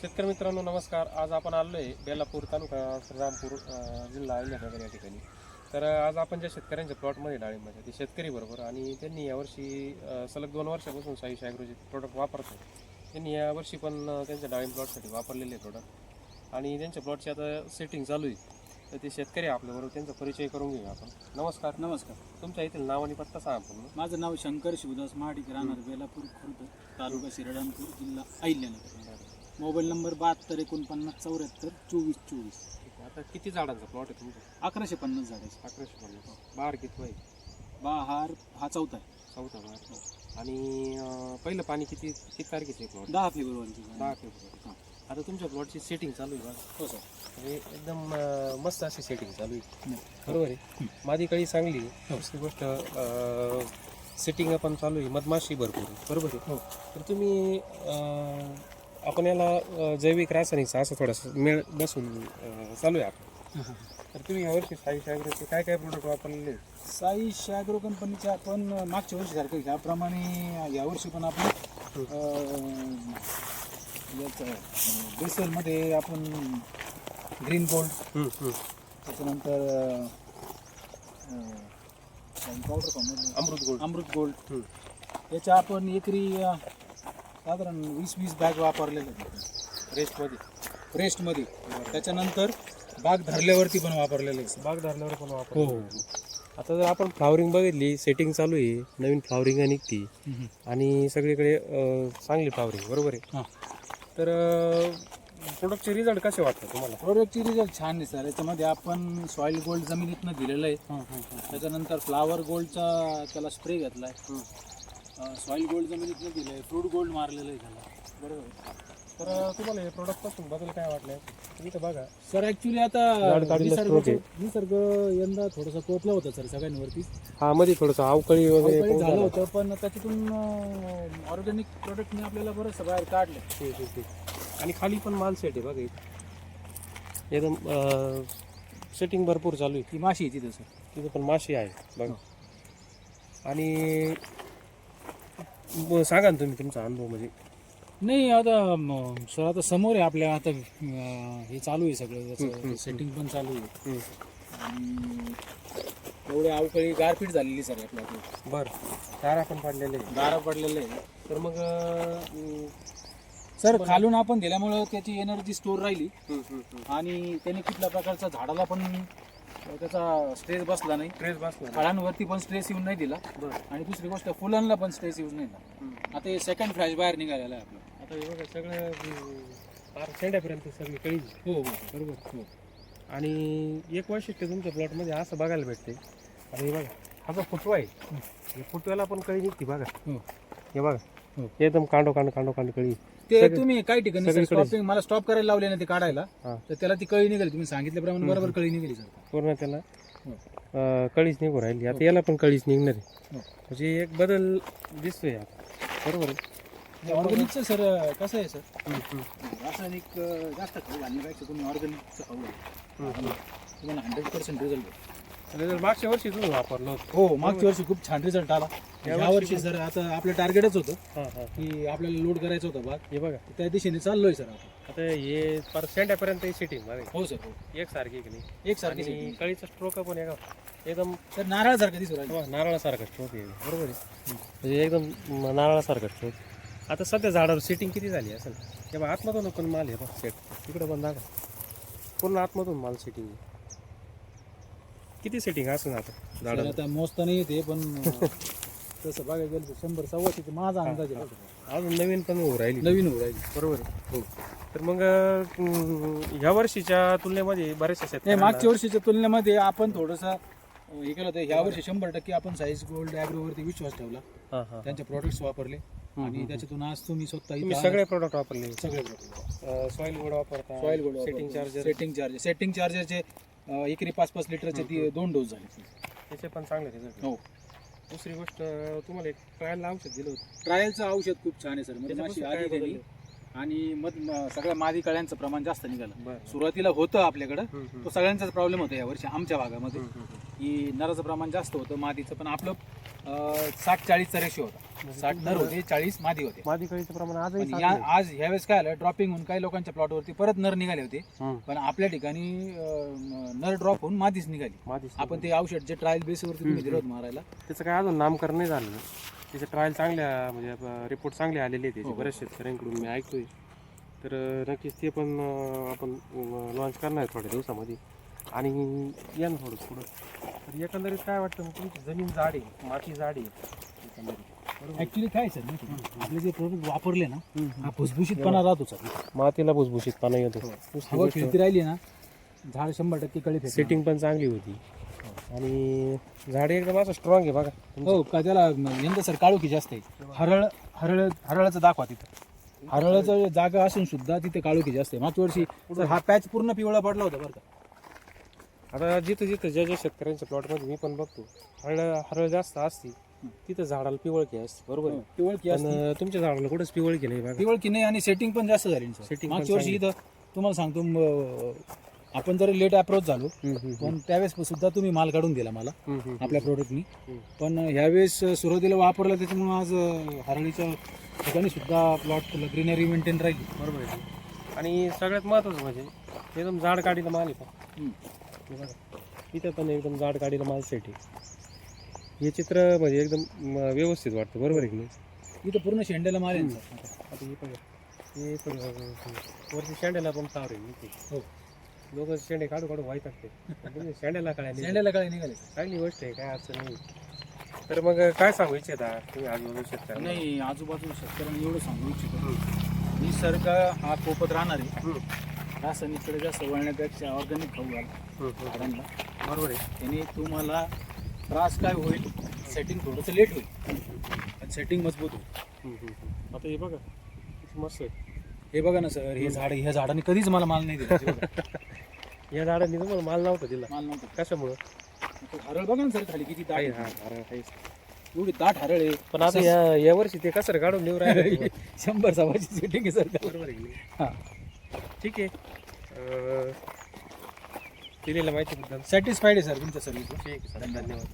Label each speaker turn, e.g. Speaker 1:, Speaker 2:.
Speaker 1: शेतकरी मित्रांनो नमस्कार. आज आपण आलो आहे बेलापूर तालुका श्रीरामपूर जिल्हा अहिल्यानगर या ठिकाणी. तर आज आपण ज्या शेतकऱ्यांच्या प्लॉटमध्ये डाळिंबाच्या ते शेतकरी बरोबर आणि त्यांनी यावर्षी सलग 2 वर्षापासून साईश ॲग्रोचे प्रोडक्ट वापरतात. त्यांनी यावर्षी पण त्यांच्या डाळिंब प्लॉटसाठी वापरलेले प्रोडक्ट आणि त्यांच्या प्लॉटची आता सेटिंग चालू आहे. तर ते शेतकरी आपल्याबरोबर त्यांचा परिचय करून घेऊया आपण. नमस्कार.
Speaker 2: नमस्कार.
Speaker 1: तुमच्या इथलं नाव आणि पत्ता सांगा पूर्ण.
Speaker 2: माझं नाव शंकर शिवदास महाडिक, राहणार बेलापूर खुर्द, तालुका श्रीरामपूर, जिल्हा अहिल्यानगर. Mobile number 72 49 74 24 24.
Speaker 1: आता किती झाडांचा प्लॉट आहे तुमचा?
Speaker 2: 1150 झाडाचे.
Speaker 1: 1150. बहार किती आहे?
Speaker 2: बहार हा चौथा आहे.
Speaker 1: चौथा बहार. आणि पहिलं पाणी किती तारखेचं आहे प्लॉट?
Speaker 2: 10 फेब्रुवारीची.
Speaker 1: 10 फेब्रुवारी. आता तुमच्या प्लॉटची सेटिंग चालू आहे बघा.
Speaker 2: हो सर.
Speaker 1: म्हणजे एकदम मस्त अशी सेटिंग चालू आहे. बरोबर आहे. मादी कळी चांगली. दुसरी गोष्ट सेटिंग पण चालू आहे. मधमाशी भरपूर आहे. बरोबर आहे.
Speaker 2: हो.
Speaker 1: तर तुम्ही आपण याला जैविक रासायनिकचा असं थोडासा मेळ बसून चालू आहे आपण. तर तुम्ही यावर्षी साईश ॲग्रोचे काय काय प्रोडक्ट वापरलेले?
Speaker 2: साईश ॲग्रो कंपनीचे आपण मागच्या वर्षीसारखं ह्याप्रमाणे यावर्षी पण आपण याचं बेसलमध्ये आपण ग्रीन गोल्ड, त्याच्यानंतर पावडर फॉर्म अमृत गोल्ड याच्या आपण एकरी साधारण 20 बॅग वापरलेले रेस्टमध्ये. त्याच्यानंतर बाग धरल्यावरती पण वापरलेले.
Speaker 1: बाग धरल्यावर पण वापर.
Speaker 2: हो.
Speaker 1: आता जर आपण फ्लावरिंग बघितली, सेटिंग चालू आहे, नवीन फ्लावरिंग निघती आणि सगळीकडे चांगली फ्लावरिंग. बरोबर आहे. तर प्रोडक्टचे रिझल्ट कसे वाटतात तुम्हाला?
Speaker 2: प्रोडक्टचे रिझल्ट छान आहे सर. याच्यामध्ये आपण सॉईल गोल्ड जमिनीतनं दिलेलं आहे. त्याच्यानंतर फ्लावर गोल्डचा त्याला स्प्रे घेतला आहे. सॉईल गोल्ड जमिनीतनं दिलं आहे. फ्रूट गोल्ड मारलेलं आहे त्याला.
Speaker 1: बरोबर आहे. तर तुम्हाला हे प्रोडक्टपासून बदल काय वाटले? इथं बघा
Speaker 2: सर, ॲक्च्युली आता निसर्ग यंदा थोडंसं कोपलं होतं सर सगळ्यांवरती.
Speaker 1: हा, मध्ये थोडंसं अवकळी वगैरे
Speaker 2: झालं होतं, पण त्याच्यातून ऑर्गॅनिक प्रोडक्टने आपल्याला बरंच बाहेर काढलं.
Speaker 1: आणि खाली पण माल सेट आहे बघा. इथं एकदम सेटिंग भरपूर चालू आहे.
Speaker 2: ती माशी आहे तिथं सर.
Speaker 1: तिथं पण माशी आहे बघा. आणि सांगा ना तुम्ही तुमचा अनुभव. म्हणजे
Speaker 2: नाही आता सर, आता समोर आहे आपल्या. आता हे चालू आहे सगळं, त्याचं सेटिंग पण चालू आहे. आणि एवढे अवकाळी गारपीट झालेली सर आपल्याकडे.
Speaker 1: बरं, दारा पण पडलेले
Speaker 2: पडलेले आहे.
Speaker 1: तर मग
Speaker 2: सर खालून आपण दिल्यामुळं त्याची एनर्जी स्टोर राहिली आणि त्याने कुठल्या प्रकारचा झाडाला पण त्याचा स्ट्रेस बसला नाही. फळांवरती पण स्ट्रेस येऊन नाही दिला. आणि दुसरी गोष्ट फुलांना पण स्ट्रेस येऊन नाही दिला. आता हे सेकंड फ्लॅश बाहेर निघालेला आहे आपलं.
Speaker 1: आता हे बघा सगळं शेंड्यापर्यंत सगळी कळी.
Speaker 2: हो बरोबर. हो.
Speaker 1: आणि एक वैशिष्ट्य तुमच्या प्लॉटमध्ये असं बघायला भेटते. आणि हे बघा, हा जो फुटवा आहे, या फुटव्याला पण कळी निघते बघा. हे बघा, एकदम कांडो कळी.
Speaker 2: ते तुम्ही काही ठिकाणी मला स्टॉप करायला लावले ना ते काढायला, तर त्याला ती कळी निघाली. तुम्ही सांगितल्याप्रमाणे बरोबर कळी निघाली सर.
Speaker 1: पूर्ण त्याला कळीच निघू राहिली. आता याला पण कळीच निघणार आहे. म्हणजे एक बदल दिसतोय आता. बरोबर आहे.
Speaker 2: ऑर्गॅनिकचं सर कसं आहे सर, रासायनिक जास्त खाऊ घालण्यापेक्षा तुम्ही ऑर्गॅनिकचं खाऊ तुम्हाला 100% रिझल्ट आहे.
Speaker 1: मागच्या वर्षी तुम्ही वापरलं होतं?
Speaker 2: हो, मागच्या वर्षी खूप छान रिझल्ट आला. या वर्षी सर आता आपलं टार्गेटच होतं की आपल्याला लोड करायचं होतं बाग. हे बघा, त्या दिशेने चाललोय सर आपण.
Speaker 1: आता हे शेंड्यापर्यंत सेटिंग
Speaker 2: हो सर. हो,
Speaker 1: एकसारखी की नाही?
Speaker 2: एकसारखी.
Speaker 1: कळीचा स्ट्रोक पण एकदम
Speaker 2: सर नारळासारखं दिसू राहिलं.
Speaker 1: नारळासारखा स्ट्रोक आहे. बरोबर आहे. म्हणजे एकदम नारळासारखा स्ट्रोक. आता सध्या झाडावर सेटिंग किती झाली असेल? तेव्हा आतमधून पण माल आहे बघ सेट. तिकडे पण दाखवा, पूर्ण आतमधून माल सेटिंग. किती सेटिंग असेल आता झाडाला?
Speaker 2: आता मोजता नाही येते, पण तसं बघायला गेलं तर 100-125 माझा अंदाज आहे.
Speaker 1: अजून नवीन पण होऊ राहिली.
Speaker 2: बरोबर.
Speaker 1: हो. तर मग ह्या वर्षीच्या तुलनेमध्ये बऱ्याचशा
Speaker 2: मागच्या वर्षीच्या तुलनेमध्ये आपण थोडंसं हे केलं होतं. ह्या वर्षी 100% आपण साईज गोल्ड ॲग्रोवरती विश्वास ठेवला. त्यांचे प्रोडक्ट्स वापरले आणि त्याच्यातून आज तुम्ही स्वतः
Speaker 1: सगळे प्रोडक्ट वापरले.
Speaker 2: सगळे प्रोडक्ट
Speaker 1: सॉईल गोल्ड वापरता.
Speaker 2: सॉईल गोल्ड, सेटिंग चार्जरचे एकरी 5-5 लिटरचे 2 डोस झाले.
Speaker 1: त्याचे पण चांगले रिझल्ट.
Speaker 2: हो.
Speaker 1: दुसरी गोष्ट, तुम्हाला एक ट्रायलला औषध दिलं होतं.
Speaker 2: ट्रायलचं औषध खूप छान आहे सर. मधमाशी आधी दिली आणि सगळ्या मादी कळ्यांचं प्रमाण जास्त निघालं. सुरुवातीला होतं आपल्याकडं, तो सगळ्यांचाच प्रॉब्लेम होता यावर्षी आमच्या भागामध्ये, की नराचं प्रमाण जास्त होतं, मादीचं. पण आपलं 60-40चा रेशो होता. 60 नर होते, 40 मादी होते.
Speaker 1: मादी कळीचं प्रमाण आजही
Speaker 2: पण
Speaker 1: चांगलं आहे.
Speaker 2: आज ह्यावेळेस काय आलं, ड्रॉपिंग होऊन काही लोकांच्या प्लॉटवरती परत नर निघाले होते. पण आपल्या ठिकाणी नर ड्रॉप होऊन मादीच निघाली.
Speaker 1: मादीच
Speaker 2: आपण ते औषध जे ट्रायल बेसवरती तुम्ही दिलं होतं मारायला,
Speaker 1: त्याचं काय अजून नामकरण नाही झालं. त्याचे ट्रायल चांगल्या म्हणजे रिपोर्ट चांगले आलेले आहेत त्याचे बऱ्याच शेतकऱ्यांकडून मी ऐकतोय. तर नक्कीच ते पण आपण लॉन्च करणार आहे थोड्या दिवसामध्ये. आणि या ना थोडं पुढं. तर एकंदरीत काय वाटतं मग तुमची जमीन जाड आहे, माती जाड आहे एकंदरीत.
Speaker 2: ऍक्च्युली काय सर आपले जे प्रोडक्ट वापरले ना, हा भुसभुशीतपणा राहतो सर.
Speaker 1: मातीला भुसभुशीतपणा येतो.
Speaker 2: हवा फिरती राहिली ना, झाड 100% कळी फेकणार.
Speaker 1: सेटिंग पण चांगली होती आणि झाडे एकदम असं स्ट्रॉंग आहे बघा.
Speaker 2: हो का, त्याला यंदा सर काळोखी जास्त आहे. हरळाचं दाखवा तिथं. हरळाचं जागा असून सुद्धा तिथे काळोखी जास्त आहे. मागच्या वर्षी सर हा पॅच पूर्ण पिवळा पडला होता बरं का.
Speaker 1: आता जिथं जिथं ज्या शेतकऱ्यांच्या प्लॉटमध्ये मी पण बघतो हरळ जास्त असते तिथं झाडाला पिवळकी असते. बरोबर आहे.
Speaker 2: पिवळकी असते.
Speaker 1: पण तुमच्या झाडाला कुठंच पिवळकी नाही बघा.
Speaker 2: पिवळकी नाही आणि सेटिंग पण जास्त झाली सर.
Speaker 1: Setting
Speaker 2: मागच्या
Speaker 1: पण
Speaker 2: वर्षी इथं तुम्हाला सांगतो, आपण जरी लेट अप्रोच झालो पण त्यावेळेस सुद्धा तुम्ही माल काढून दिला मला आपल्या प्रोडक्टनी. पण ह्यावेळेस सुरुवातीला वापरला त्याच्यामुळे आज हरळीच्या ठिकाणी सुद्धा प्लॉट ग्रीनरी मेंटेन राहिली.
Speaker 1: बरोबर आहे. आणि सगळ्यात महत्त्वाचं म्हणजे एकदम जाड काडीला माल आहे पण बघा इथं पण एकदम जाड काडीला माल सेट आहे. हे चित्र म्हणजे एकदम व्यवस्थित वाटतं. बरोबर आहे की नाही.
Speaker 2: इथं पूर्ण शेंड्याला माल आहे सर.
Speaker 1: आता हे पण हे पण वरती शेंड्याला पण तार आहे इथे.
Speaker 2: हो,
Speaker 1: लोक शेंडे काढू काढू व्हायचं ते शेंड्याला काय
Speaker 2: शेंड्याला काळे निघाले.
Speaker 1: चांगली गोष्ट आहे, काय अडचण नाही. तर मग काय सांगू इच्छिता तुम्ही आजूबाजू शेतकऱ्यांना?
Speaker 2: नाही, आजूबाजूला शेतकऱ्यांना एवढं सांगू इच्छितो, निसर्ग हा पोपत राहणार आहे. रासायनिककडे जास्त वळण्यापेक्षा ऑर्गॅनिक खाऊ घाल झाडांना.
Speaker 1: बरोबर आहे.
Speaker 2: त्याने तुम्हाला त्रास काय होईल, सेटिंग थोडंसं लेट होईल पण सेटिंग मजबूत होईल.
Speaker 1: आता हे बघा किती मस्त आहे.
Speaker 2: हे बघा ना सर, हे झाड, ह्या झाडाने कधीच मला माल नाही दिला. हे बघा.
Speaker 1: या झाडांनी तुम्हाला माल नव्हता दिला.
Speaker 2: माल नव्हता.
Speaker 1: कशामुळं?
Speaker 2: हरळ बघा ना सर खाली किती दाट आहे.
Speaker 1: आहे.
Speaker 2: एवढी दाट हरळ आहे.
Speaker 1: पण आता या वर्षी ते कसं काढून नेऊ राहिले
Speaker 2: 100 सव्वाची सेटिंग आहे सर.
Speaker 1: बरोबर आहे.
Speaker 2: हां,
Speaker 1: ठीक आहे. दिलेल्या माहितीबद्दल
Speaker 2: सॅटिस्फाईड आहे सर तुमच्या सर्व्हिस.
Speaker 1: ठीक आहे सर, धन्यवाद.